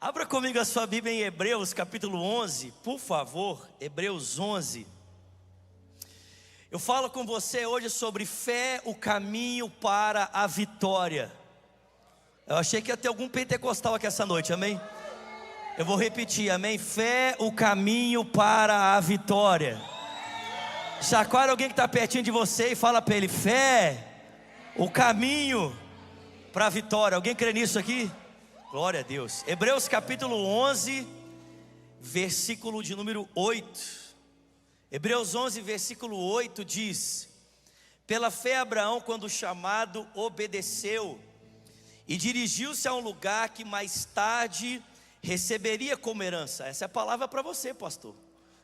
Abra comigo a sua Bíblia em Hebreus capítulo 11, por favor, Hebreus 11. Eu falo com você hoje sobre fé, o caminho para a vitória. Eu achei que ia ter algum pentecostal aqui essa noite, amém? Eu vou repetir, amém? Fé, o caminho para a vitória. Chacoalha alguém que está pertinho de você e fala para ele: fé, o caminho para a vitória. Alguém crê nisso aqui? Glória a Deus. Hebreus capítulo 11, versículo de número 8. Hebreus 11, versículo 8 diz: pela fé Abraão, quando chamado, obedeceu e dirigiu-se a um lugar que mais tarde receberia como herança. Essa é a palavra para você, pastor.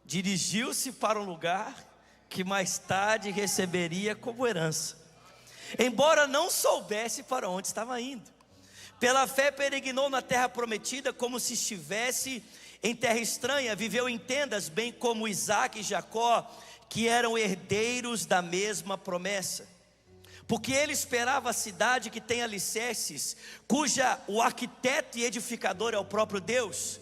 Dirigiu-se para um lugar que mais tarde receberia como herança, embora não soubesse para onde estava indo. Pela fé peregrinou na terra prometida, como se estivesse em terra estranha. Viveu em tendas, bem como Isaac e Jacó, que eram herdeiros da mesma promessa. Porque ele esperava a cidade que tem alicerces, cuja o arquiteto e edificador é o próprio Deus.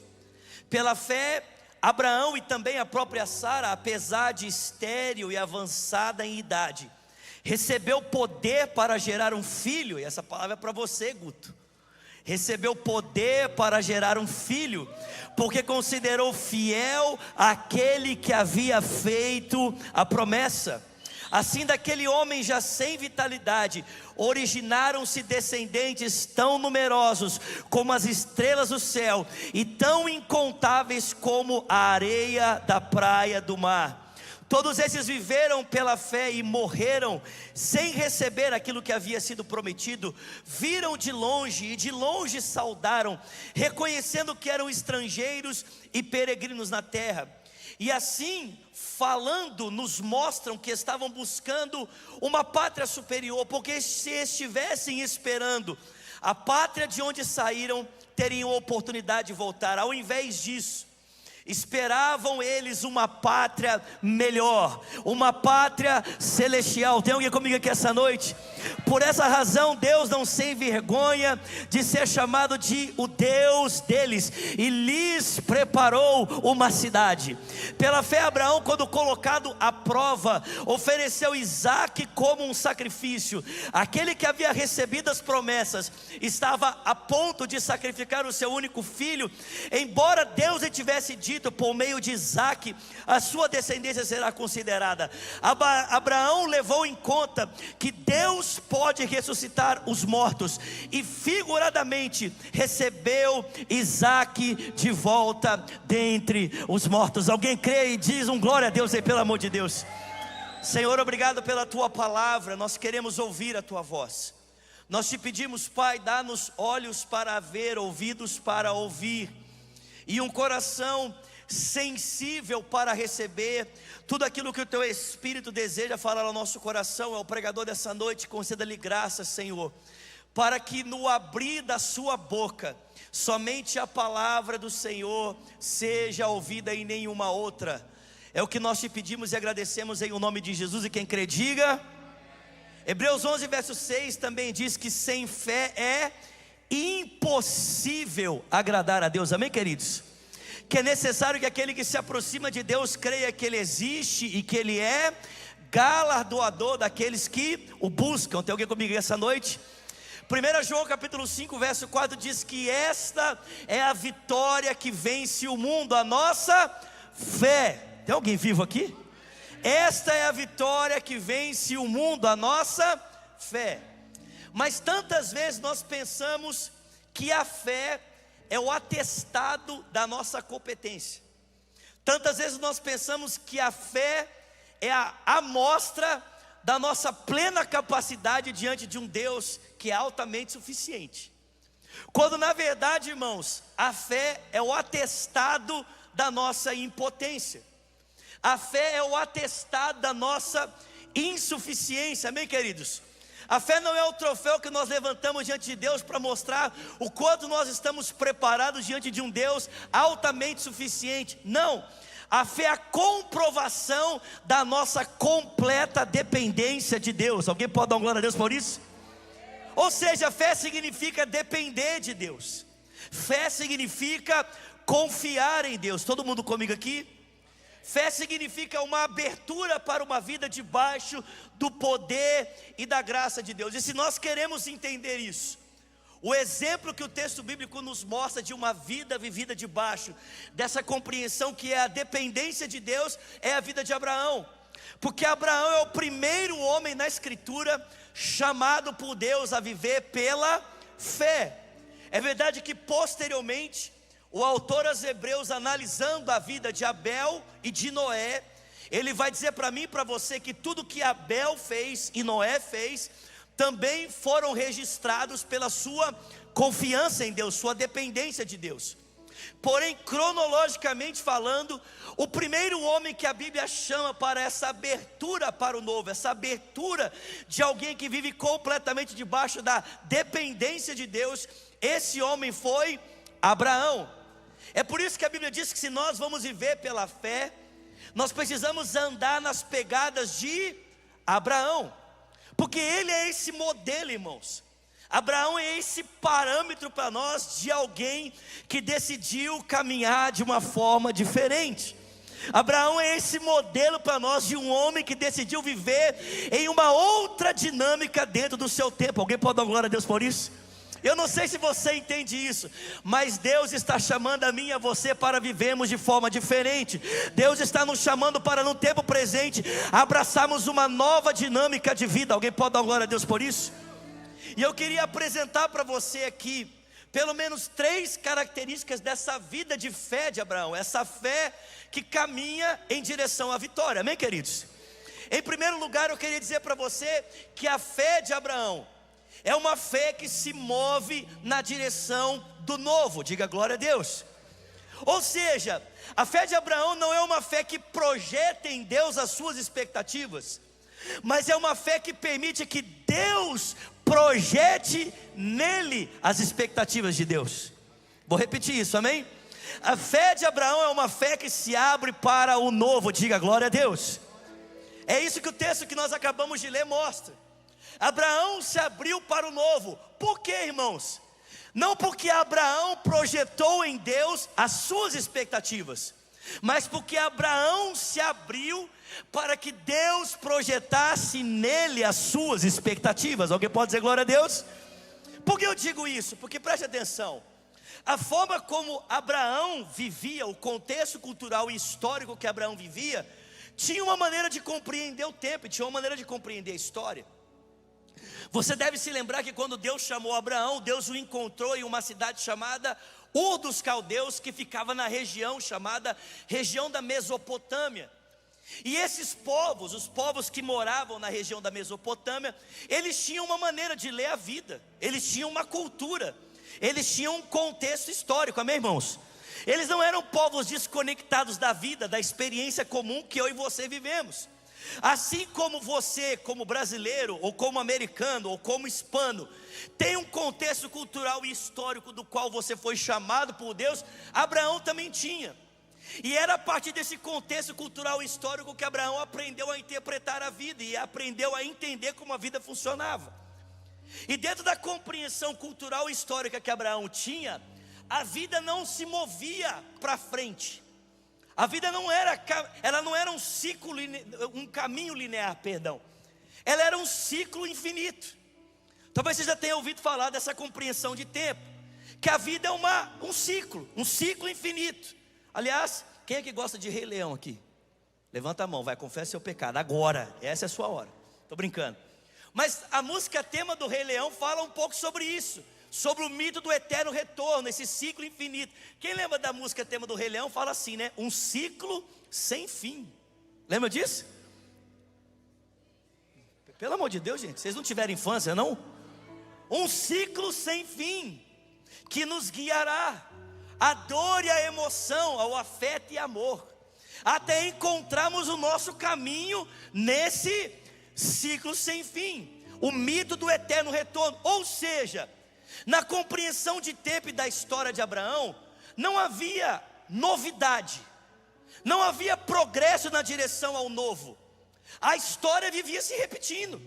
Pela fé, Abraão e também a própria Sara, apesar de estéril e avançada em idade, recebeu poder para gerar um filho. E essa palavra é para você, Guto. Recebeu poder para gerar um filho, porque considerou fiel aquele que havia feito a promessa. Assim, daquele homem já sem vitalidade, originaram-se descendentes tão numerosos como as estrelas do céu, e tão incontáveis como a areia da praia do mar. Todos esses viveram pela fé e morreram sem receber aquilo que havia sido prometido. Viram de longe e de longe saudaram, reconhecendo que eram estrangeiros e peregrinos na terra. E assim, falando, nos mostram que estavam buscando uma pátria superior, porque se estivessem esperando a pátria de onde saíram, teriam oportunidade de voltar. Ao invés disso, esperavam eles uma pátria melhor, uma pátria celestial. Tem alguém comigo aqui essa noite? Por essa razão Deus não se envergonha de ser chamado de o Deus deles, e lhes preparou uma cidade. Pela fé Abraão, quando colocado à prova, ofereceu Isaac como um sacrifício. Aquele que havia recebido as promessas estava a ponto de sacrificar o seu único filho, embora Deus lhe tivesse dito: por meio de Isaac a sua descendência será considerada. Abraão levou em conta que Deus pode ressuscitar os mortos, e figuradamente recebeu Isaac de volta dentre os mortos. Alguém crê e diz um glória a Deus aí, pelo amor de Deus. Senhor, obrigado pela tua palavra. Nós queremos ouvir a tua voz. Nós te pedimos, Pai, dá-nos olhos para ver, ouvidos para ouvir, e um coração sensível para receber tudo aquilo que o teu Espírito deseja falar ao nosso coração. É o pregador dessa noite, conceda-lhe graça, Senhor, para que no abrir da sua boca, somente a palavra do Senhor seja ouvida e nenhuma outra. É o que nós te pedimos e agradecemos em o nome de Jesus. E quem crê, diga. Hebreus 11, verso 6 também diz que sem fé é impossível agradar a Deus. Amém, queridos? Que é necessário que aquele que se aproxima de Deus creia que Ele existe e que Ele é galardoador daqueles que o buscam. Tem alguém comigo essa noite? 1 João capítulo 5, verso 4 diz que esta é a vitória que vence o mundo, a nossa fé. Tem alguém vivo aqui? Esta é a vitória que vence o mundo, a nossa fé. Mas tantas vezes nós pensamos que a fé é o atestado da nossa competência. Tantas vezes nós pensamos que a fé é a amostra da nossa plena capacidade diante de um Deus que é altamente suficiente. Quando na verdade, irmãos, a fé é o atestado da nossa impotência. A fé é o atestado da nossa insuficiência. Amém, queridos? A fé não é o troféu que nós levantamos diante de Deus para mostrar o quanto nós estamos preparados diante de um Deus altamente suficiente. Não, a fé é a comprovação da nossa completa dependência de Deus. Alguém pode dar uma glória a Deus por isso? Ou seja, fé significa depender de Deus. Fé significa confiar em Deus. Todo mundo comigo aqui? Fé significa uma abertura para uma vida debaixo do poder e da graça de Deus. E se nós queremos entender isso, o exemplo que o texto bíblico nos mostra de uma vida vivida debaixo dessa compreensão que é a dependência de Deus, é a vida de Abraão. Porque Abraão é o primeiro homem na Escritura chamado por Deus a viver pela fé. É verdade que posteriormente o autor aos Hebreus, analisando a vida de Abel e de Noé, ele vai dizer para mim e para você que tudo que Abel fez e Noé fez também foram registrados pela sua confiança em Deus, sua dependência de Deus. Porém, cronologicamente falando, o primeiro homem que a Bíblia chama para essa abertura para o novo, essa abertura de alguém que vive completamente debaixo da dependência de Deus, esse homem foi Abraão. É por isso que a Bíblia diz que se nós vamos viver pela fé, nós precisamos andar nas pegadas de Abraão, porque ele é esse modelo, irmãos. Abraão é esse parâmetro para nós de alguém que decidiu caminhar de uma forma diferente. Abraão é esse modelo para nós de um homem que decidiu viver em uma outra dinâmica dentro do seu tempo. Alguém pode dar glória a Deus por isso? Eu não sei se você entende isso, mas Deus está chamando a mim e a você para vivermos de forma diferente. Deus está nos chamando para no tempo presente abraçarmos uma nova dinâmica de vida. Alguém pode dar glória a Deus por isso? E eu queria apresentar para você aqui pelo menos 3 características dessa vida de fé de Abraão, essa fé que caminha em direção à vitória, amém, queridos? Em primeiro lugar, eu queria dizer para você que a fé de Abraão é uma fé que se move na direção do novo, diga glória a Deus. Ou seja, a fé de Abraão não é uma fé que projeta em Deus as suas expectativas, mas é uma fé que permite que Deus projete nele as expectativas de Deus. Vou repetir isso, amém? A fé de Abraão é uma fé que se abre para o novo, diga glória a Deus. É isso que o texto que nós acabamos de ler mostra. Abraão se abriu para o novo. Por quê, irmãos? Não porque Abraão projetou em Deus as suas expectativas, mas porque Abraão se abriu para que Deus projetasse nele as suas expectativas. Alguém pode dizer glória a Deus? Por que eu digo isso? Porque preste atenção, a forma como Abraão vivia, o contexto cultural e histórico que Abraão vivia, tinha uma maneira de compreender o tempo, tinha uma maneira de compreender a história. Você deve se lembrar que quando Deus chamou Abraão, Deus o encontrou em uma cidade chamada Ur dos Caldeus, que ficava na região chamada região da Mesopotâmia. E esses povos, os povos que moravam na região da Mesopotâmia, eles tinham uma maneira de ler a vida, eles tinham uma cultura, eles tinham um contexto histórico, amém, irmãos? Eles não eram povos desconectados da vida, da experiência comum que eu e você vivemos. Assim como você, como brasileiro, ou como americano, ou como hispano, tem um contexto cultural e histórico do qual você foi chamado por Deus, Abraão também tinha. E era a partir desse contexto cultural e histórico que Abraão aprendeu a interpretar a vida e aprendeu a entender como a vida funcionava. E dentro da compreensão cultural e histórica que Abraão tinha, a vida não se movia para frente. A vida ela não era um ciclo, um caminho linear, perdão. Ela era um ciclo infinito. Talvez você já tenha ouvido falar dessa compreensão de tempo, que a vida é um ciclo infinito. Aliás, quem é que gosta de Rei Leão aqui? Levanta a mão, vai, confessa seu pecado, agora, essa é a sua hora. Estou brincando. Mas a música tema do Rei Leão fala um pouco sobre isso, sobre o mito do eterno retorno, esse ciclo infinito. Quem lembra da música tema do Rei Leão? Fala assim, né? Um ciclo sem fim. Lembra disso? Pelo amor de Deus, gente, vocês não tiveram infância, não? Um ciclo sem fim, que nos guiará a dor e a emoção, ao afeto e amor, até encontrarmos o nosso caminho nesse ciclo sem fim, o mito do eterno retorno. Ou seja, na compreensão de tempo e da história de Abraão, não havia novidade, não havia progresso na direção ao novo. A história vivia se repetindo.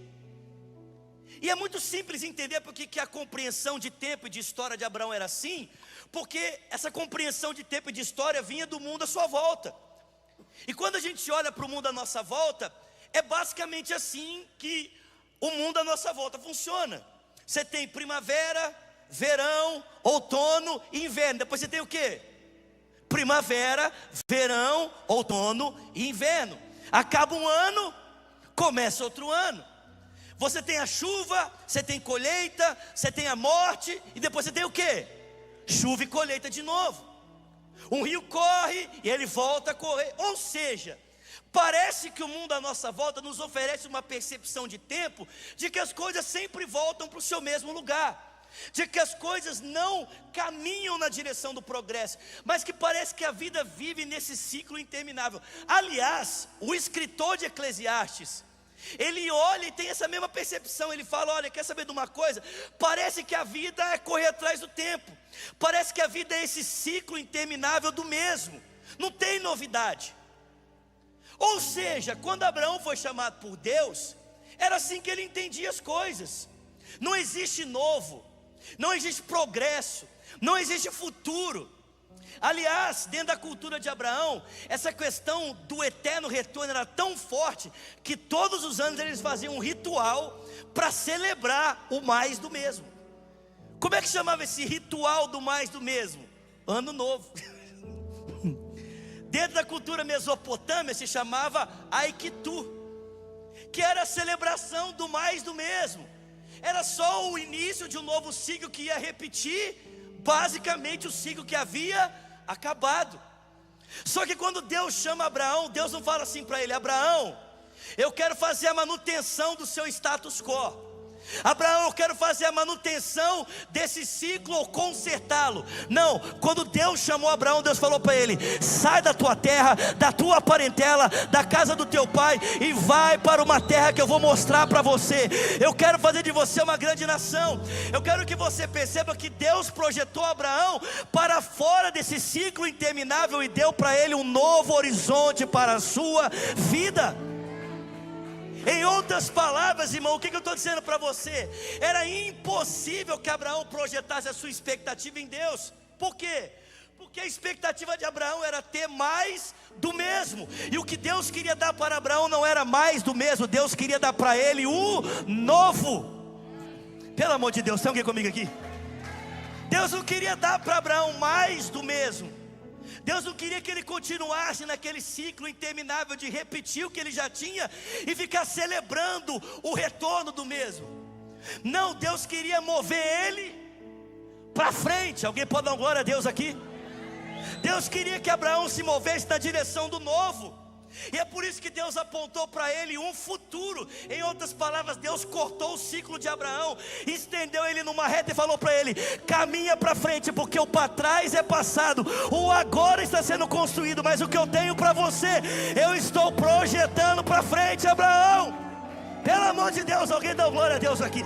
E é muito simples entender porque que a compreensão de tempo e de história de Abraão era assim, Porque essa compreensão de tempo e de história vinha do mundo à sua volta. E quando a gente olha para o mundo à nossa volta, é basicamente assim que o mundo à nossa volta funciona. Você tem primavera, verão, outono e inverno. Depois você tem o quê? Primavera, verão, outono e inverno. Acaba um ano, começa outro ano. Você tem a chuva, você tem colheita, você tem a morte, e depois você tem o quê? Chuva e colheita de novo. Um rio corre e ele volta a correr. Ou seja, parece que o mundo à nossa volta nos oferece uma percepção de tempo, de que as coisas sempre voltam para o seu mesmo lugar, de que as coisas não caminham na direção do progresso, mas que parece que a vida vive nesse ciclo interminável. Aliás, o escritor de Eclesiastes, ele olha e tem essa mesma percepção. Ele fala: olha, quer saber de uma coisa? Parece que a vida é correr atrás do tempo, parece que a vida é esse ciclo interminável do mesmo, não tem novidade. Ou seja, quando Abraão foi chamado por Deus, era assim que ele entendia as coisas. Não existe novo, não existe progresso, não existe futuro. Aliás, dentro da cultura de Abraão, essa questão do eterno retorno era tão forte, que todos os anos eles faziam um ritual para celebrar o mais do mesmo. Como é que chamava esse ritual do mais do mesmo? Ano Novo. Dentro da cultura mesopotâmia se chamava Aikitu, que era a celebração do mais do mesmo. Era só o início de um novo ciclo que ia repetir basicamente o ciclo que havia acabado. Só que quando Deus chama Abraão, Deus não fala assim para ele: Abraão, eu quero fazer a manutenção do seu status quo. Abraão, eu quero fazer a manutenção desse ciclo ou consertá-lo. Não, quando Deus chamou Abraão, Deus falou para ele: sai da tua terra, da tua parentela, da casa do teu pai, e vai para uma terra que eu vou mostrar para você. Eu quero fazer de você uma grande nação. Eu quero que você perceba que Deus projetou Abraão para fora desse ciclo interminável e deu para ele um novo horizonte para a sua vida. Em outras palavras, irmão, o que eu estou dizendo para você? Era impossível que Abraão projetasse a sua expectativa em Deus. Por quê? Porque a expectativa de Abraão era ter mais do mesmo. E o que Deus queria dar para Abraão não era mais do mesmo. Deus queria dar para ele o novo. Pelo amor de Deus, tem alguém comigo aqui? Deus não queria dar para Abraão mais do mesmo. Deus não queria que ele continuasse naquele ciclo interminável de repetir o que ele já tinha e ficar celebrando o retorno do mesmo. Não, Deus queria mover ele para frente. Alguém pode dar uma glória a Deus aqui? Deus queria que Abraão se movesse na direção do novo. E é por isso que Deus apontou para ele um futuro. Em outras palavras, Deus cortou o ciclo de Abraão, estendeu ele numa reta e falou para ele: caminha para frente, porque o para trás é passado, o agora está sendo construído, mas o que eu tenho para você, eu estou projetando para frente, Abraão. Pelo amor de Deus, alguém dá glória a Deus aqui.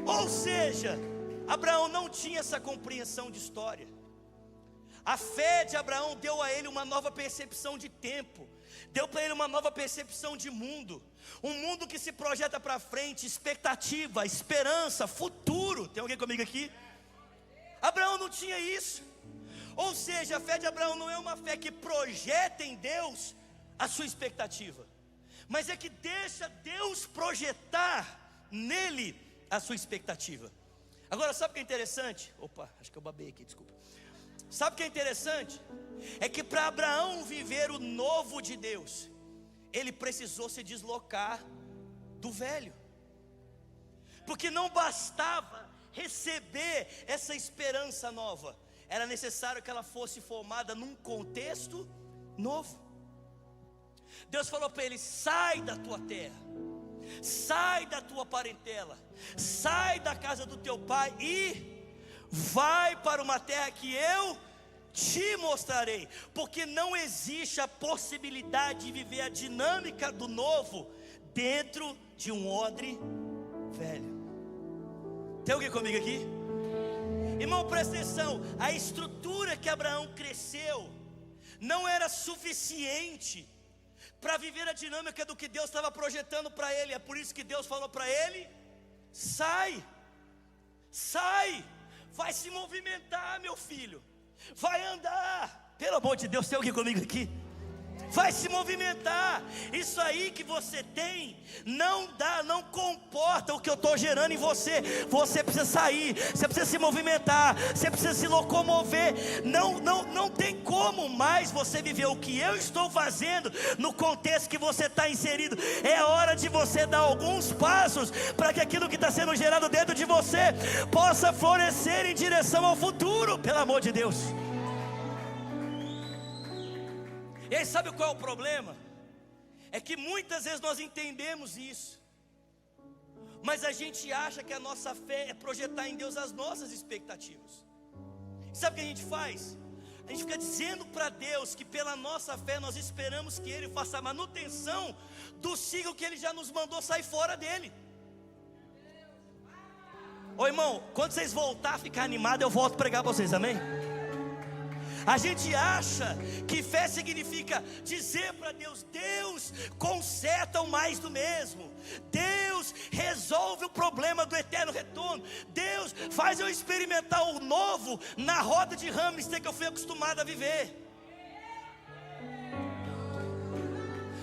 Ou seja, Abraão não tinha essa compreensão de história. A fé de Abraão deu a ele uma nova percepção de tempo, deu para ele uma nova percepção de mundo, um mundo que se projeta para frente, expectativa, esperança, futuro. Tem alguém comigo aqui? Abraão não tinha isso. Ou seja, a fé de Abraão não é uma fé que projeta em Deus a sua expectativa, mas é que deixa Deus projetar nele a sua expectativa. Agora, sabe o que é interessante? Opa, acho que eu babei aqui, desculpa. Sabe o que é interessante? É que para Abraão viver o novo de Deus, ele precisou se deslocar do velho. Porque não bastava receber essa esperança nova, era necessário que ela fosse formada num contexto novo. Deus falou para ele: sai da tua terra, sai da tua parentela, sai da casa do teu pai e vai para uma terra que eu te mostrarei. Porque não existe a possibilidade de viver a dinâmica do novo dentro de um odre velho. Tem alguém comigo aqui? Irmão, presta atenção. A estrutura que Abraão cresceu não era suficiente para viver a dinâmica do que Deus estava projetando para ele. É por isso que Deus falou para ele: sai, sai, vai se movimentar, meu filho, vai andar. Pelo amor de Deus, tem alguém comigo aqui? Vai se movimentar. Isso aí que você tem não dá, não comporta o que eu estou gerando em você. Você precisa sair, você precisa se movimentar, você precisa se locomover. Não tem como mais você viver o que eu estou fazendo no contexto que você está inserido. É hora de você dar alguns passos para que aquilo que está sendo gerado dentro de você possa florescer em direção ao futuro. Pelo amor de Deus. E aí, sabe qual é o problema? É que muitas vezes nós entendemos isso, mas a gente acha que a nossa fé é projetar em Deus as nossas expectativas. Sabe o que a gente faz? A gente fica dizendo para Deus que pela nossa fé nós esperamos que Ele faça a manutenção do ciclo que Ele já nos mandou sair fora dele. Ô irmão, quando vocês voltar a ficar animado, eu volto a pregar para vocês, amém? A gente acha que fé significa dizer para Deus: Deus, conserta o mais do mesmo. Deus, resolve o problema do eterno retorno. Deus, faz eu experimentar o novo na roda de hamster que eu fui acostumado a viver.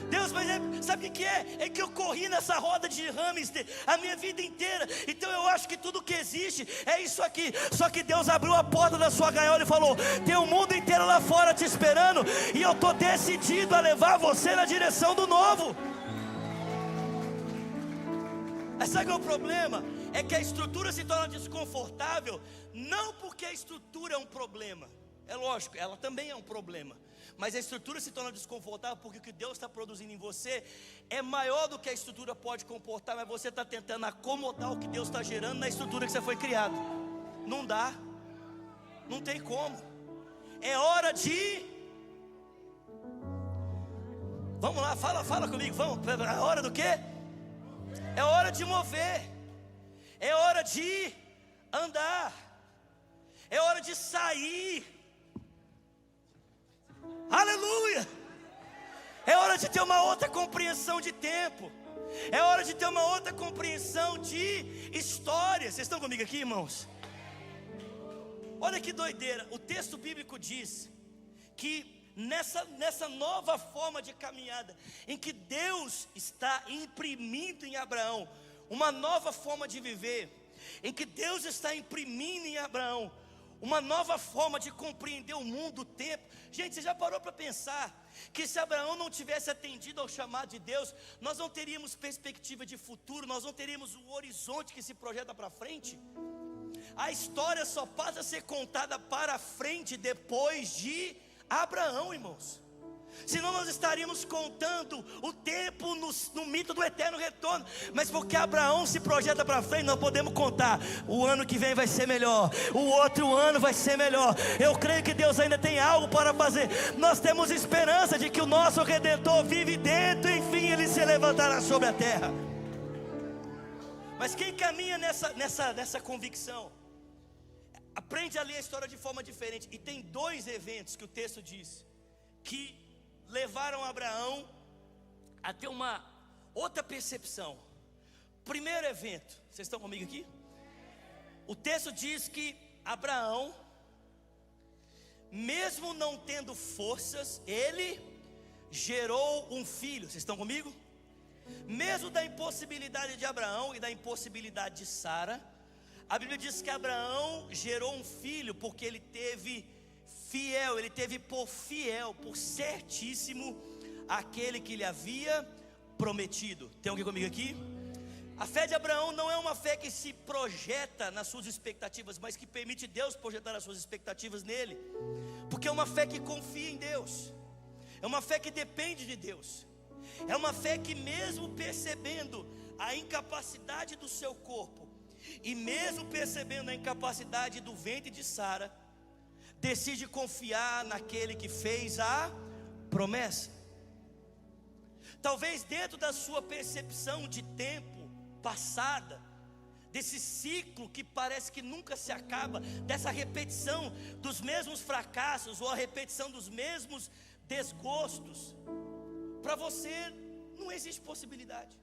Deus, mas sabe o que é? É que eu corri nessa roda de hamster a minha vida inteira. Então eu acho que tudo que existe é isso aqui. Só que Deus abriu a porta da sua gaiola e falou: tem o mundo inteiro lá fora te esperando, e eu estou decidido a levar você na direção do novo. Mas sabe qual é o problema? É que a estrutura se torna desconfortável, não porque a estrutura é um problema. É lógico, ela também é um problema. Mas a estrutura se torna desconfortável porque o que Deus está produzindo em você é maior do que a estrutura pode comportar. Mas você está tentando acomodar o que Deus está gerando na estrutura que você foi criado. Não dá, não tem como. É hora de... Vamos lá, fala comigo, vamos. É hora do quê? É hora de mover. É hora de andar. É hora de sair. Aleluia! É hora de ter uma outra compreensão de tempo. É hora de ter uma outra compreensão de história. Vocês estão comigo aqui, irmãos? Olha que doideira. O texto bíblico diz que nessa nova forma de caminhada, em que Deus está imprimindo em Abraão uma nova forma de viver, em que Deus está imprimindo em Abraão uma nova forma de compreender o mundo, o tempo. Gente, você já parou para pensar que se Abraão não tivesse atendido ao chamado de Deus, nós não teríamos perspectiva de futuro, nós não teríamos o horizonte que se projeta para frente? A história só passa a ser contada para frente depois de Abraão, irmãos. Senão nós estaríamos contando o tempo no mito do eterno retorno. Mas porque Abraão se projeta para frente, nós podemos contar: o ano que vem vai ser melhor, o outro ano vai ser melhor. Eu creio que Deus ainda tem algo para fazer. Nós temos esperança de que o nosso Redentor vive dentro, enfim Ele se levantará sobre a terra. Mas quem caminha nessa convicção aprende a ler a história de forma diferente. E tem dois eventos que o texto diz que levaram Abraão a ter uma outra percepção. Primeiro evento, vocês estão comigo aqui? O texto diz que Abraão, mesmo não tendo forças, ele gerou um filho. Vocês estão comigo? Mesmo da impossibilidade de Abraão e da impossibilidade de Sara, a Bíblia diz que Abraão gerou um filho porque ele teve fiel, ele teve por fiel, por certíssimo, aquele que lhe havia prometido. Tem alguém comigo aqui? A fé de Abraão não é uma fé que se projeta nas suas expectativas, mas que permite Deus projetar as suas expectativas nele. Porque é uma fé que confia em Deus, é uma fé que depende de Deus, é uma fé que, mesmo percebendo a incapacidade do seu corpo, e mesmo percebendo a incapacidade do ventre de Sara, decide confiar naquele que fez a promessa. Talvez dentro da sua percepção de tempo passada, desse ciclo que parece que nunca se acaba, dessa repetição dos mesmos fracassos, ou a repetição dos mesmos desgostos, para você não existe possibilidade.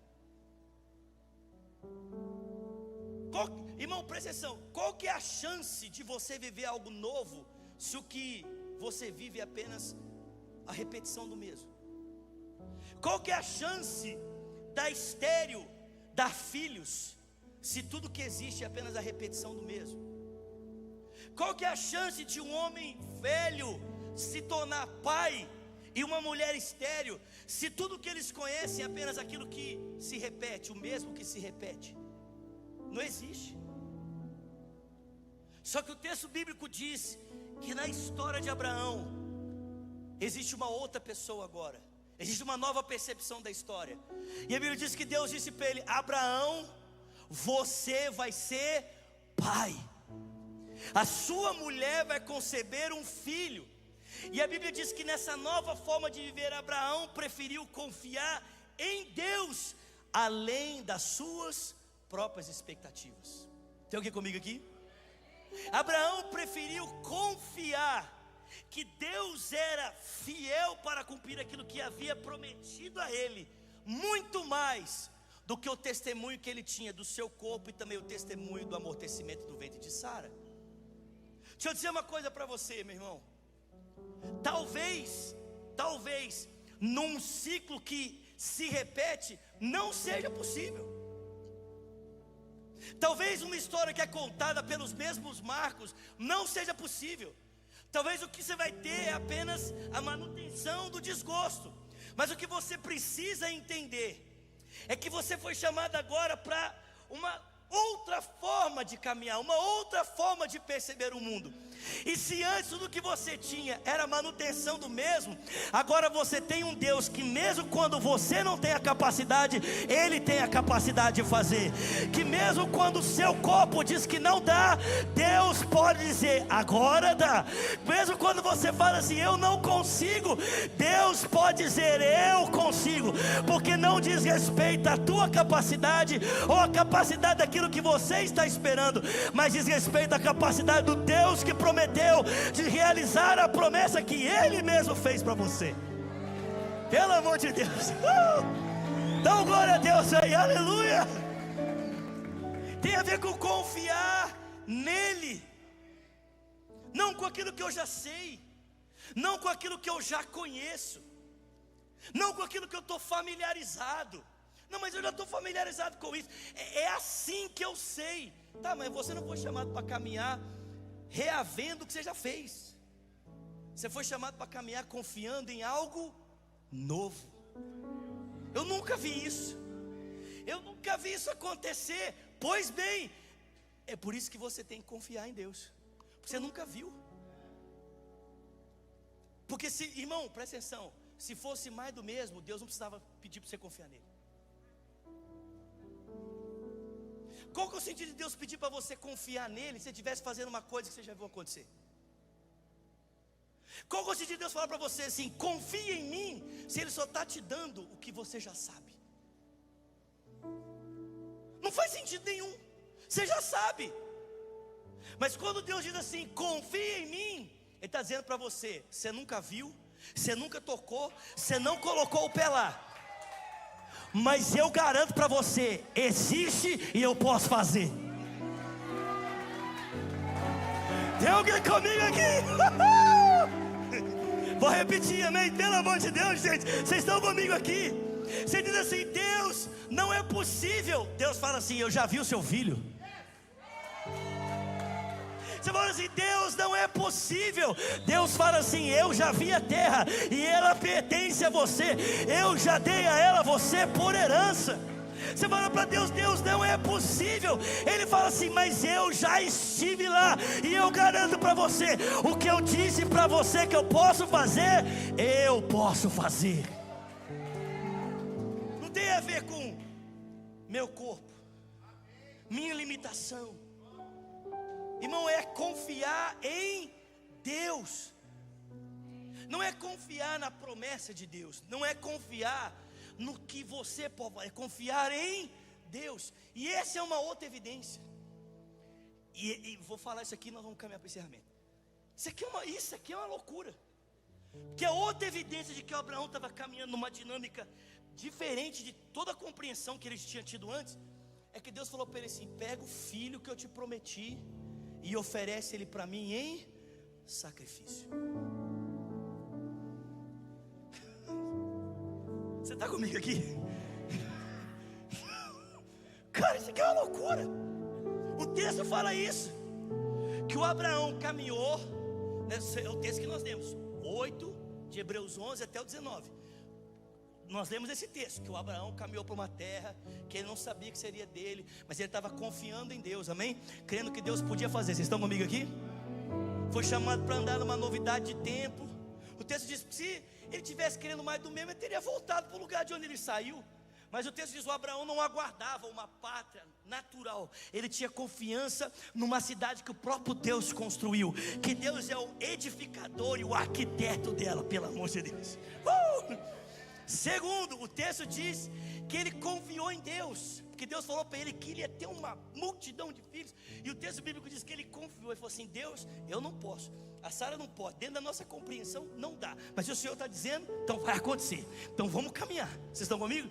Irmão, presta atenção. Qual que é a chance de você viver algo novo se o que você vive é apenas a repetição do mesmo? Qual que é a chance da estéril dar filhos se tudo que existe é apenas a repetição do mesmo? Qual que é a chance de um homem velho se tornar pai e uma mulher estéril se tudo que eles conhecem é apenas aquilo que se repete, o mesmo que se repete? Não existe. Só que o texto bíblico diz que na história de Abraão existe uma outra pessoa agora. Existe uma nova percepção da história. E a Bíblia diz que Deus disse para ele: Abraão, você vai ser pai. A sua mulher vai conceber um filho. E a Bíblia diz que nessa nova forma de viver, Abraão preferiu confiar em Deus além das suas próprias expectativas. Tem alguém comigo aqui? Abraão preferiu confiar que Deus era fiel para cumprir aquilo que havia prometido a ele, muito mais do que o testemunho que ele tinha do seu corpo e também o testemunho do amortecimento do ventre de Sara. Deixa eu dizer uma coisa para você, meu irmão. Talvez, num ciclo que se repete, não seja possível. Talvez uma história que é contada pelos mesmos marcos não seja possível. Talvez o que você vai ter é apenas a manutenção do desgosto. Mas o que você precisa entender é que você foi chamado agora para uma outra forma de caminhar, uma outra forma de perceber o mundo. E se antes tudo que você tinha era manutenção do mesmo, agora você tem um Deus que mesmo quando você não tem a capacidade, Ele tem a capacidade de fazer. Que mesmo quando o seu corpo diz que não dá, Deus pode dizer, agora dá. Mesmo quando você fala assim, eu não consigo, Deus pode dizer, eu consigo. Porque não diz respeito à tua capacidade ou à capacidade daquilo que você está esperando, mas diz respeito à capacidade do Deus que prometeu de realizar a promessa que Ele mesmo fez para você. Pelo amor de Deus, dá glória a Deus aí, aleluia. Tem a ver com confiar nele, não com aquilo que eu já sei, não com aquilo que eu já conheço, não com aquilo que eu estou familiarizado. Não, mas eu já estou familiarizado com isso. É assim que eu sei. Tá, mas você não foi chamado para caminhar reavendo o que você já fez. Você foi chamado para caminhar confiando em algo novo. Eu nunca vi isso. Eu nunca vi isso acontecer. Pois bem, é por isso que você tem que confiar em Deus. Você nunca viu. Porque se, irmão, presta atenção, se fosse mais do mesmo, Deus não precisava pedir para você confiar nele. Qual que é o sentido de Deus pedir para você confiar nele se você estivesse fazendo uma coisa que você já viu acontecer? Qual que é o sentido de Deus falar para você assim, confia em mim, se Ele só está te dando o que você já sabe? Não faz sentido nenhum, você já sabe. Mas quando Deus diz assim, confia em mim, Ele está dizendo para você, você nunca viu, você nunca tocou, você não colocou o pé lá, mas eu garanto para você, existe e eu posso fazer. Tem alguém comigo aqui? Vou repetir, amém? Pelo amor de Deus, gente, vocês estão comigo aqui? Você diz assim, Deus, não é possível. Deus fala assim, eu já vi o seu filho. Você fala assim, Deus, não é possível. Deus fala assim, eu já vi a terra e ela pertence a você. Eu já dei a ela você por herança. Você fala para Deus, Deus, não é possível. Ele fala assim, mas eu já estive lá e eu garanto para você, o que eu disse para você que eu posso fazer, eu posso fazer. Não tem a ver com meu corpo, minha limitação. Irmão, é confiar em Deus. Não é confiar na promessa de Deus. Não é confiar no que você pode. É confiar em Deus. E essa é uma outra evidência. E vou falar isso aqui, nós vamos caminhar para o encerramento. Isso aqui é uma loucura. Que é outra evidência de que o Abraão estava caminhando numa dinâmica diferente de toda a compreensão que eles tinham tido antes. é que Deus falou para ele assim: pega o filho que eu te prometi e oferece ele para mim em sacrifício. Você está comigo aqui? Cara, isso aqui é uma loucura. O texto fala isso, que o Abraão caminhou, né, é o texto que nós lemos, 8 de Hebreus 11 até o 19. Nós lemos esse texto, que o Abraão caminhou para uma terra que ele não sabia que seria dele, mas ele estava confiando em Deus, amém? Crendo que Deus podia fazer. Vocês estão comigo aqui? Foi chamado para andar numa novidade de tempo. O texto diz que se ele tivesse querendo mais do mesmo, ele teria voltado para o lugar de onde ele saiu. Mas o texto diz que o Abraão não aguardava uma pátria natural. Ele tinha confiança numa cidade que o próprio Deus construiu, que Deus é o edificador e o arquiteto dela, pelo amor de Deus. Segundo, o texto diz que ele confiou em Deus, porque Deus falou para ele que ele ia ter uma multidão de filhos. E o texto bíblico diz que ele confiou e falou assim: Deus, eu não posso, a Sara não pode, dentro da nossa compreensão não dá, mas se o Senhor está dizendo, então vai acontecer, então vamos caminhar. Vocês estão comigo?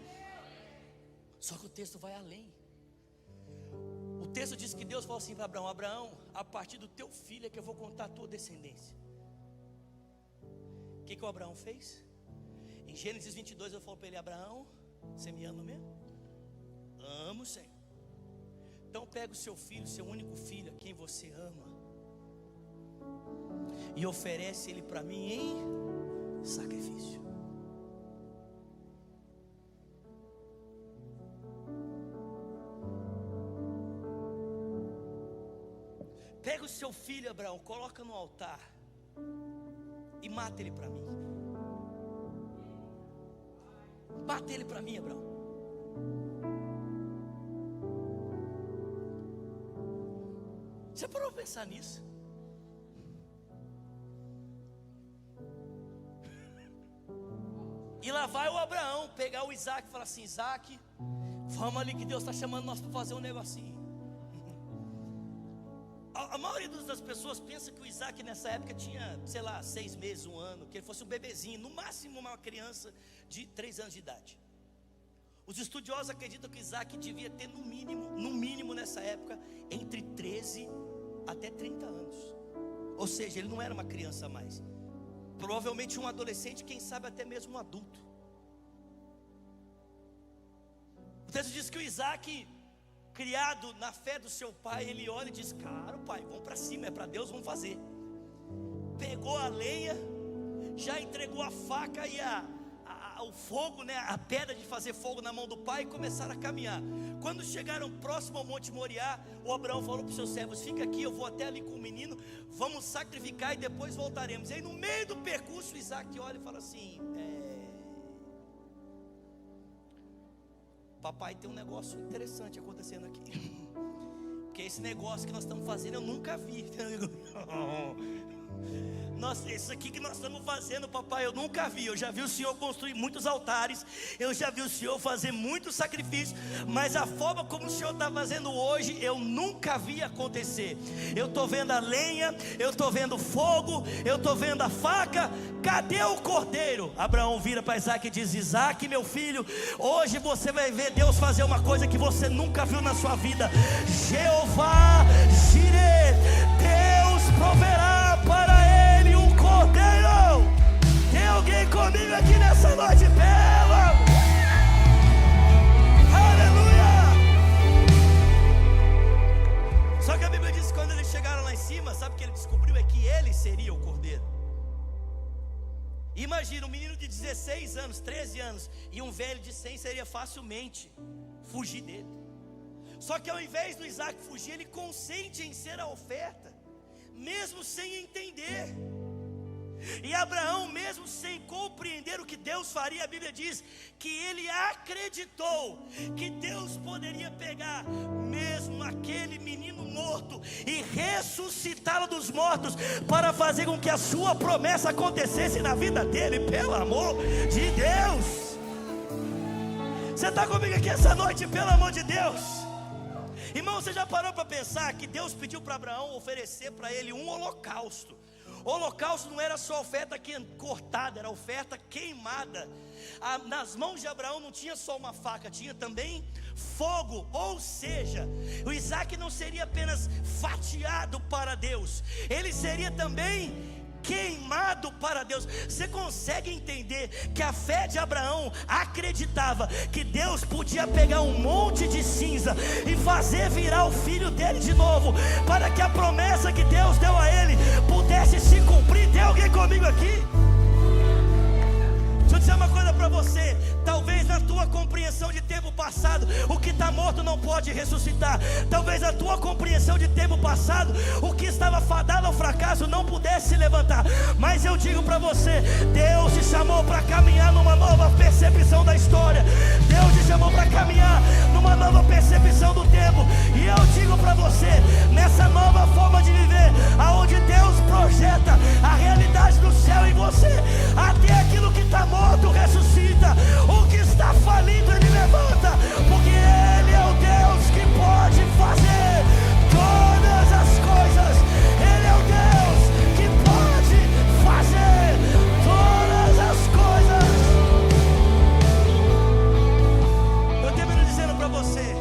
Só que o texto vai além. O texto diz que Deus falou assim para Abraão: Abraão, a partir do teu filho é que eu vou contar a tua descendência. O que o Abraão fez? Em Gênesis 22 eu falo para ele: Abraão, você me ama mesmo? Amo, Senhor. Então pega o seu filho, seu único filho, a quem você ama, e oferece ele para mim em sacrifício. Pega o seu filho, Abraão, coloca no altar e mata ele para mim. Mata ele para mim, Abraão. Você parou para pensar nisso? E lá vai o Abraão pegar o Isaac e falar assim: Isaac, vamos ali que Deus está chamando nós para fazer um negocinho. A maioria das pessoas pensa que o Isaac nessa época tinha, sei lá, 6 meses, 1 ano, que ele fosse um bebezinho, no máximo uma criança de 3 anos de idade. Os estudiosos acreditam que Isaac devia ter no mínimo nessa época, entre 13 até 30 anos. Ou seja, ele não era uma criança mais, provavelmente um adolescente, quem sabe até mesmo um adulto. O texto diz que o Isaac, criado na fé do seu pai, ele olha e diz: cara, pai, vamos para cima, é para Deus, vamos fazer. Pegou a lenha, já entregou a faca e o fogo, né, a pedra de fazer fogo na mão do pai, e começaram a caminhar. Quando chegaram próximo ao Monte Moriá, o Abraão falou para os seus servos: fica aqui, eu vou até ali com o menino, vamos sacrificar e depois voltaremos. E aí no meio do percurso, Isaac olha e fala assim: papai, tem um negócio interessante acontecendo aqui, porque esse negócio que nós estamos fazendo eu nunca vi. Nossa, isso aqui que nós estamos fazendo, papai, eu nunca vi. Eu já vi o Senhor construir muitos altares, eu já vi o Senhor fazer muitos sacrifícios, mas a forma como o Senhor está fazendo hoje, eu nunca vi acontecer. Eu estou vendo a lenha, eu estou vendo o fogo, eu estou vendo a faca. Cadê o cordeiro? Abraão vira para Isaac e diz: Isaac, meu filho, hoje você vai ver Deus fazer uma coisa que você nunca viu na sua vida. Jeová Jireh, Deus proverá para ele um cordeiro. Tem alguém comigo aqui nessa noite? Bela! Aleluia! Só que a Bíblia diz que quando eles chegaram lá em cima, sabe o que ele descobriu? É que ele seria o cordeiro. Imagina, um menino de 16 anos, 13 anos e um velho de 100 seria facilmente fugir dele. Só que ao invés do Isaac fugir, ele consente em ser a oferta, mesmo sem entender. E Abraão, mesmo sem compreender o que Deus faria, a Bíblia diz que ele acreditou que Deus poderia pegar mesmo aquele menino morto e ressuscitá-lo dos mortos, para fazer com que a sua promessa acontecesse na vida dele, pelo amor de Deus. Você está comigo aqui essa noite, pelo amor de Deus? Irmão, você já parou para pensar que Deus pediu para Abraão oferecer para ele um holocausto? O holocausto não era só oferta cortada, era oferta queimada. Nas mãos de Abraão não tinha só uma faca, tinha também fogo, ou seja, o Isaac não seria apenas fatiado para Deus, ele seria também queimado para Deus. Você consegue entender que a fé de Abraão acreditava que Deus podia pegar um monte de cinza e fazer virar o filho dele de novo, para que a promessa que Deus deu a ele pudesse se cumprir? Tem alguém comigo aqui? Deixa eu dizer uma coisa para você. Talvez na tua compreensão de tempo passado, o que está morto não pode ressuscitar. Talvez na tua compreensão de tempo passado, o que estava fadado ao fracasso não pudesse se levantar. Mas eu digo para você, Deus te chamou para caminhar numa nova percepção da história. Deus te chamou para caminhar numa nova percepção do tempo. E eu digo para você, nessa nova forma de viver, aonde Deus projeta a realidade do céu em você, até aquilo que está morto ressuscita, o que está falido Ele levanta, porque Ele é o Deus que pode fazer todas as coisas. Ele é o Deus que pode fazer todas as coisas. Eu termino dizendo para você,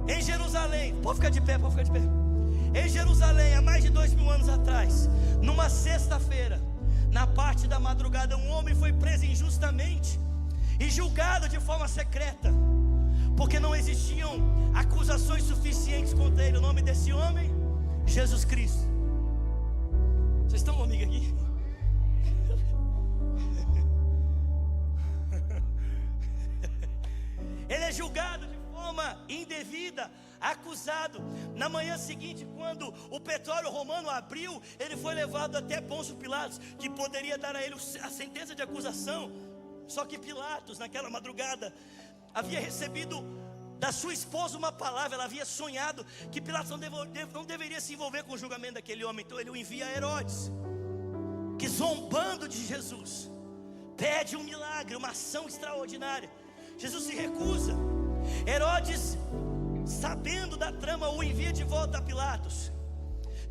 em Jerusalém, pode ficar de pé, pode ficar de pé. Em Jerusalém, há mais de 2000 anos atrás, numa sexta-feira, na parte da madrugada, um homem foi preso injustamente e julgado de forma secreta, porque não existiam acusações suficientes contra ele. O nome desse homem? Jesus Cristo. Vocês estão comigo aqui? Ele é julgado de forma indevida, acusado. Na manhã seguinte, quando o Pretório Romano abriu, ele foi levado até Pôncio Pilatos, que poderia dar a ele a sentença de acusação. Só que Pilatos, naquela madrugada, havia recebido da sua esposa uma palavra. Ela havia sonhado que Pilatos não deveria se envolver com o julgamento daquele homem. Então ele o envia a Herodes, que, zombando de Jesus, pede um milagre, uma ação extraordinária. Jesus se recusa. Herodes, sabendo da trama, o envia de volta a Pilatos.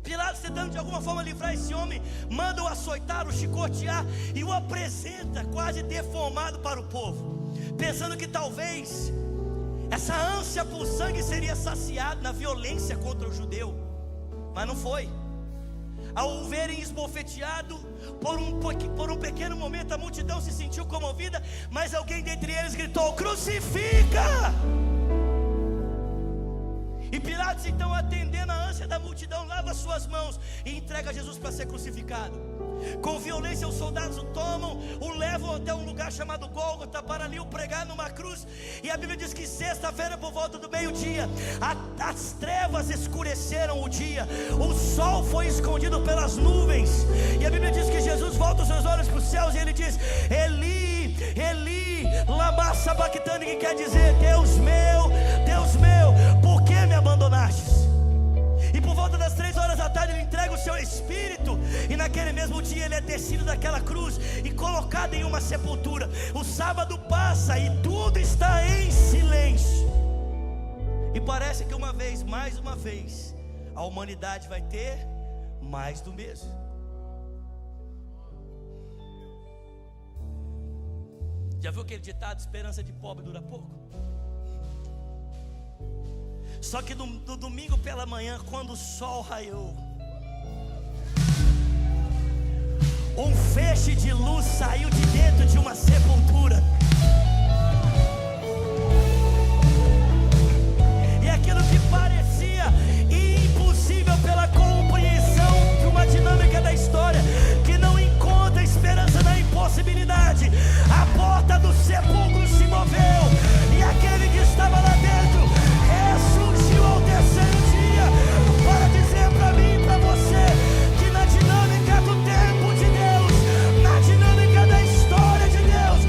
Pilatos, tentando de alguma forma livrar esse homem, manda o açoitar, o chicotear e o apresenta quase deformado para o povo, pensando que talvez essa ânsia por sangue seria saciada na violência contra o judeu. Mas não foi. Ao o verem esbofeteado, por um pequeno momento a multidão se sentiu comovida, mas alguém dentre eles gritou: crucifica! E Pilatos, então, atendendo a ânsia da multidão, lava suas mãos e entrega Jesus para ser crucificado. Com violência os soldados o tomam, o levam até um lugar chamado Gólgota, para ali o pregar numa cruz. E a Bíblia diz que sexta-feira, por volta do meio-dia, as trevas escureceram o dia, o sol foi escondido pelas nuvens. E a Bíblia diz que Jesus volta os seus olhos para os céus e ele diz: Eli, Eli, lama sabachthani, que quer dizer: Deus meu, por que me abandonastes? E por volta das 3 horas da tarde ele entrega o seu espírito. E naquele mesmo dia ele é descido daquela cruz e colocado em uma sepultura. O sábado passa e tudo está em silêncio. E parece que mais uma vez, a humanidade vai ter mais do mesmo. Já viu aquele ditado: esperança de pobre dura pouco? Só que no domingo pela manhã, quando o sol raiou, um feixe de luz saiu de dentro de uma sepultura. E aquilo que parecia impossível pela compreensão de uma dinâmica da história, que não encontra esperança na impossibilidade, a porta do sepulcro se moveu, e aquele que estava lá dentro ressurgiu ao terceiro dia, para dizer para mim e para você que na dinâmica do tempo de Deus, na dinâmica da história de Deus,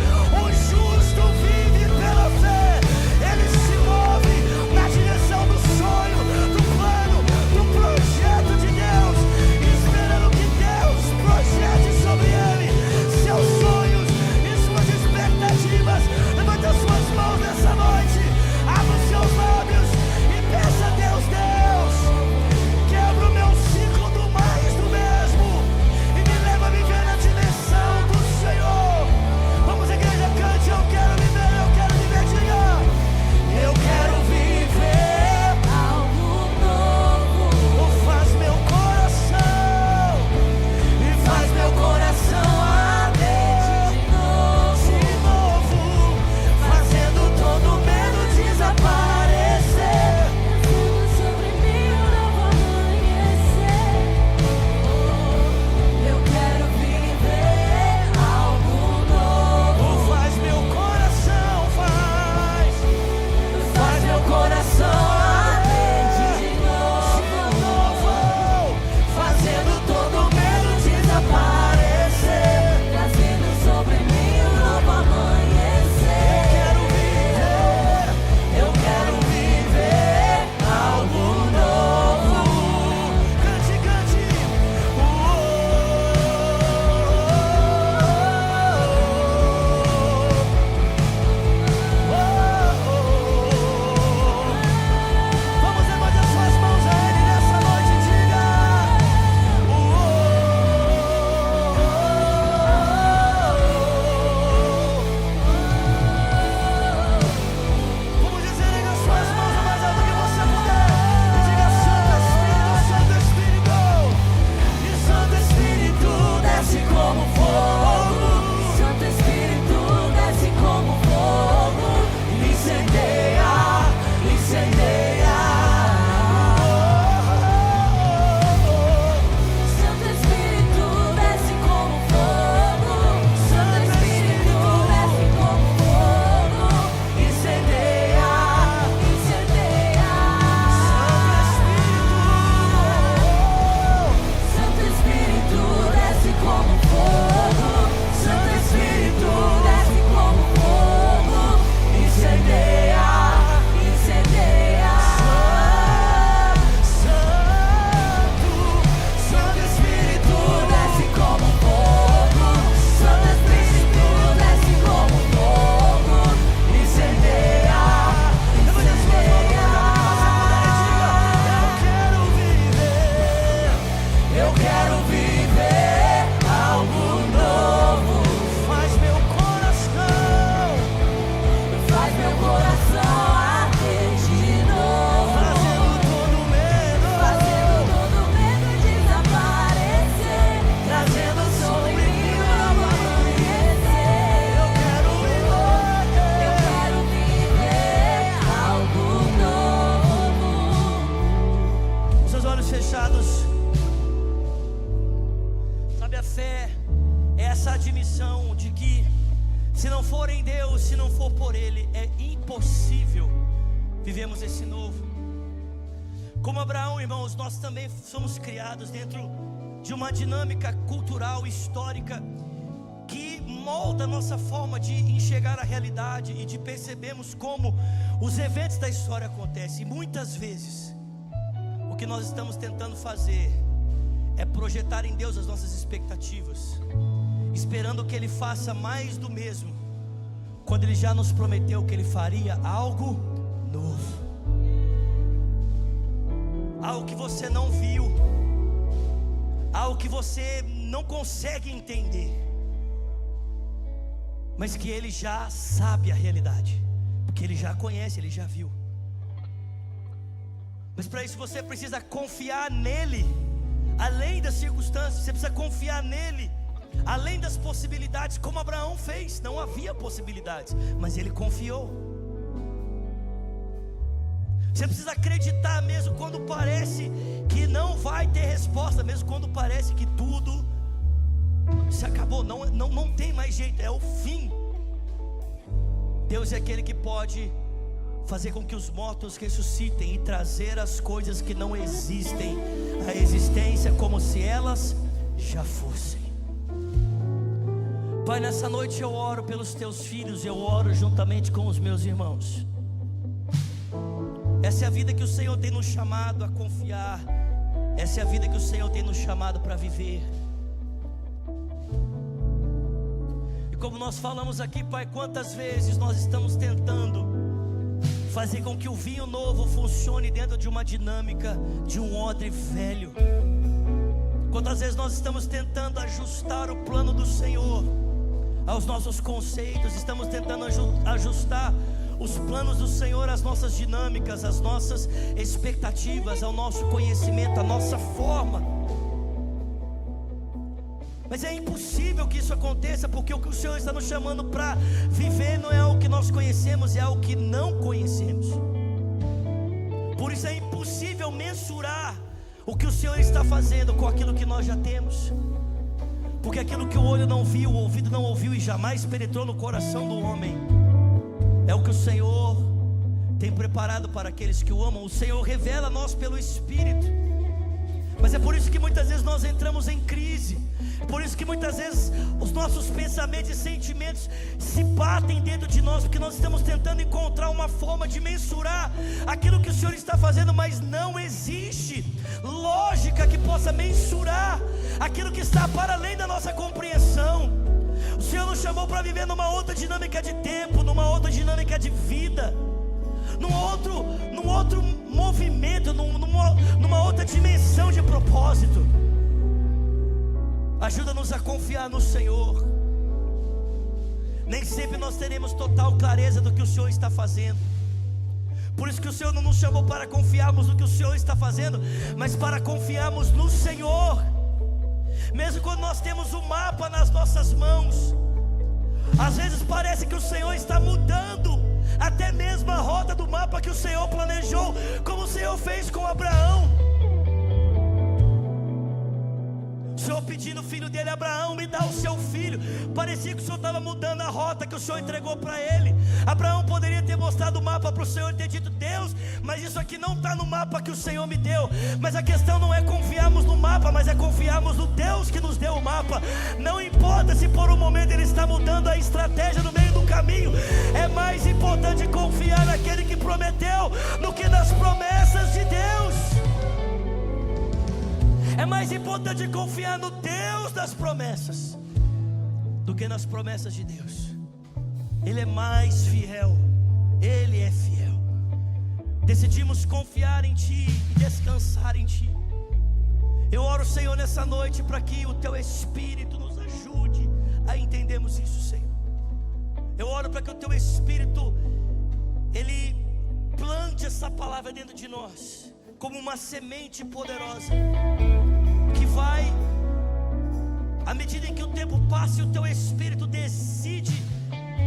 Eu quero viver algo novo. Faz meu coração arder de novo. Fazendo todo medo desaparecer. Trazendo sobre mim um novo amanhecer. Eu quero viver algo novo. Seus olhos fechados. Sabe, a fé é essa admissão de que se não for em Deus, se não for por Ele, é impossível vivemos esse novo. Como Abraão, irmãos, nós também somos criados dentro de uma dinâmica cultural, histórica, que molda a nossa forma de enxergar a realidade e de percebermos como os eventos da história acontecem. E muitas vezes, o que nós estamos tentando fazer é projetar em Deus as nossas expectativas, esperando que Ele faça mais do mesmo, quando Ele já nos prometeu que Ele faria algo novo, algo que você não viu, algo que você não consegue entender, mas que Ele já sabe a realidade, porque Ele já conhece, Ele já viu. Mas para isso você precisa confiar nele, além das circunstâncias. Você precisa confiar nele, além das possibilidades, como Abraão fez. Não havia possibilidades, mas ele confiou. Você precisa acreditar mesmo quando parece que não vai ter resposta, mesmo quando parece que tudo se acabou, não tem mais jeito, é o fim. Deus é aquele que pode fazer com que os mortos ressuscitem e trazer as coisas que não existem à existência como se elas já fossem. Pai, nessa noite eu oro pelos teus filhos, eu oro juntamente com os meus irmãos. Essa é a vida que o Senhor tem nos chamado a confiar, essa é a vida que o Senhor tem nos chamado para viver. E como nós falamos aqui, Pai, quantas vezes nós estamos tentando fazer com que o vinho novo funcione dentro de uma dinâmica de um odre velho. Quantas vezes nós estamos tentando ajustar o plano do Senhor aos nossos conceitos, estamos tentando ajustar os planos do Senhor às nossas dinâmicas, às nossas expectativas, ao nosso conhecimento, à nossa forma. Mas é impossível que isso aconteça, porque o que o Senhor está nos chamando para viver não é algo que nós conhecemos, é algo que não conhecemos. Por isso é impossível mensurar o que o Senhor está fazendo com aquilo que nós já temos, porque aquilo que o olho não viu, o ouvido não ouviu e jamais penetrou no coração do homem, é o que o Senhor tem preparado para aqueles que o amam. O Senhor revela a nós pelo Espírito. Mas é por isso que muitas vezes nós entramos em crise, por isso que muitas vezes os nossos pensamentos e sentimentos se batem dentro de nós, porque nós estamos tentando encontrar uma forma de mensurar aquilo que o Senhor está fazendo, mas não existe lógica que possa mensurar aquilo que está para além da nossa compreensão. O Senhor nos chamou para viver numa outra dinâmica de tempo, numa outra dinâmica de vida, num outro movimento, numa outra dimensão de propósito. Ajuda-nos a confiar no Senhor. Nem sempre nós teremos total clareza do que o Senhor está fazendo. Por isso que o Senhor não nos chamou para confiarmos no que o Senhor está fazendo, mas para confiarmos no Senhor. Mesmo quando nós temos o mapa nas nossas mãos, às vezes parece que o Senhor está mudando até mesmo a rota do mapa que o Senhor planejou, como o Senhor fez com Abraão. O Senhor pedindo o filho dele: Abraão, me dá o seu filho. Parecia que o Senhor estava mudando a rota que o Senhor entregou para ele. Abraão poderia ter mostrado o mapa para o Senhor e ter dito: Deus, mas isso aqui não está no mapa que o Senhor me deu. Mas a questão não é confiarmos no mapa, mas é confiarmos no Deus que nos deu o mapa. Não importa se por um momento ele está mudando a estratégia no meio do caminho, é mais importante confiar naquele que prometeu do que nas promessas de Deus. É mais importante confiar no Deus das promessas do que nas promessas de Deus. Ele é mais fiel, Ele é fiel. Decidimos confiar em Ti e descansar em Ti. Eu oro, Senhor, nessa noite para que o Teu Espírito nos ajude a entendermos isso, Senhor. Eu oro para que o Teu Espírito, Ele plante essa palavra dentro de nós, como uma semente poderosa, que vai, à medida em que o tempo passa e o Teu Espírito decide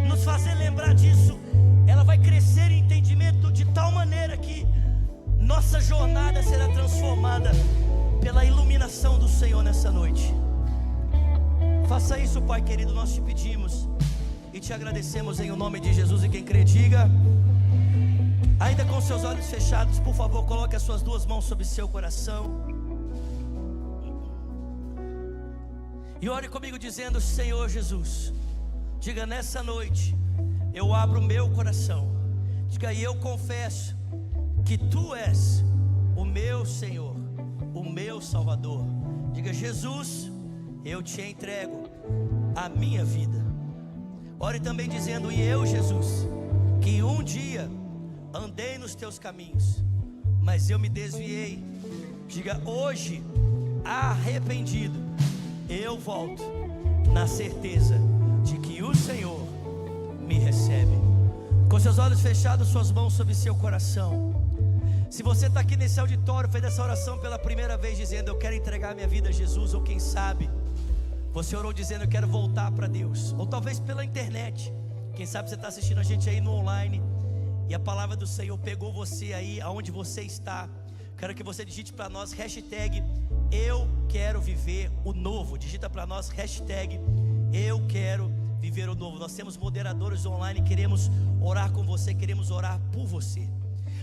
nos fazer lembrar disso, ela vai crescer em entendimento de tal maneira que nossa jornada será transformada pela iluminação do Senhor nessa noite. Faça isso, Pai querido, nós te pedimos e te agradecemos em o nome de Jesus. E quem crê, diga. Ainda com seus olhos fechados, por favor, coloque as suas duas mãos sobre seu coração e ore comigo dizendo: Senhor Jesus, diga, nessa noite eu abro o meu coração. Diga, e eu confesso que Tu és o meu Senhor, o meu Salvador. Diga, Jesus, eu te entrego a minha vida. Ore também dizendo: e eu, Jesus, que um dia andei nos Teus caminhos, mas eu me desviei. Diga, hoje, arrependido, eu volto na certeza de que o Senhor me recebe. Com seus olhos fechados, suas mãos sobre seu coração. Se você está aqui nesse auditório, fez essa oração pela primeira vez, dizendo: eu quero entregar minha vida a Jesus, ou quem sabe você orou dizendo: eu quero voltar para Deus, ou talvez pela internet, quem sabe você está assistindo a gente aí no online, e a palavra do Senhor pegou você aí aonde você está. Quero que você digite para nós hashtag eu quero viver o novo. Digita para nós hashtag eu quero viver o novo. Nós temos moderadores online, queremos orar com você, queremos orar por você.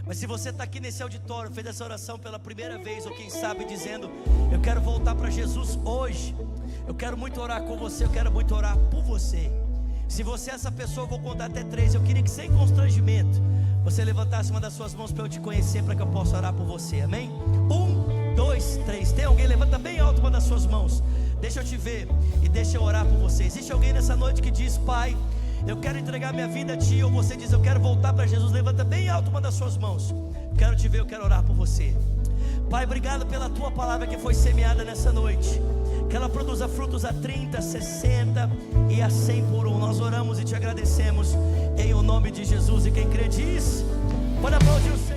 Mas se você está aqui nesse auditório, fez essa oração pela primeira vez, ou quem sabe dizendo: eu quero voltar para Jesus hoje, eu quero muito orar com você, eu quero muito orar por você. Se você é essa pessoa, eu vou contar até 3. Eu queria que, sem constrangimento, você levantasse uma das suas mãos para eu te conhecer, para que eu possa orar por você, amém? 1, 2, 3. Tem alguém? Levanta bem alto uma das suas mãos. Deixa eu te ver e deixa eu orar por você. Existe alguém nessa noite que diz: Pai, eu quero entregar minha vida a Ti. Ou você diz: eu quero voltar para Jesus. Levanta bem alto uma das suas mãos. Quero te ver, eu quero orar por você. Pai, obrigado pela Tua palavra que foi semeada nessa noite, que ela produza frutos a 30, 60 e a 100 por um. Nós oramos e te agradecemos em o nome de Jesus. E quem crê diz: pode aplaudir o Senhor.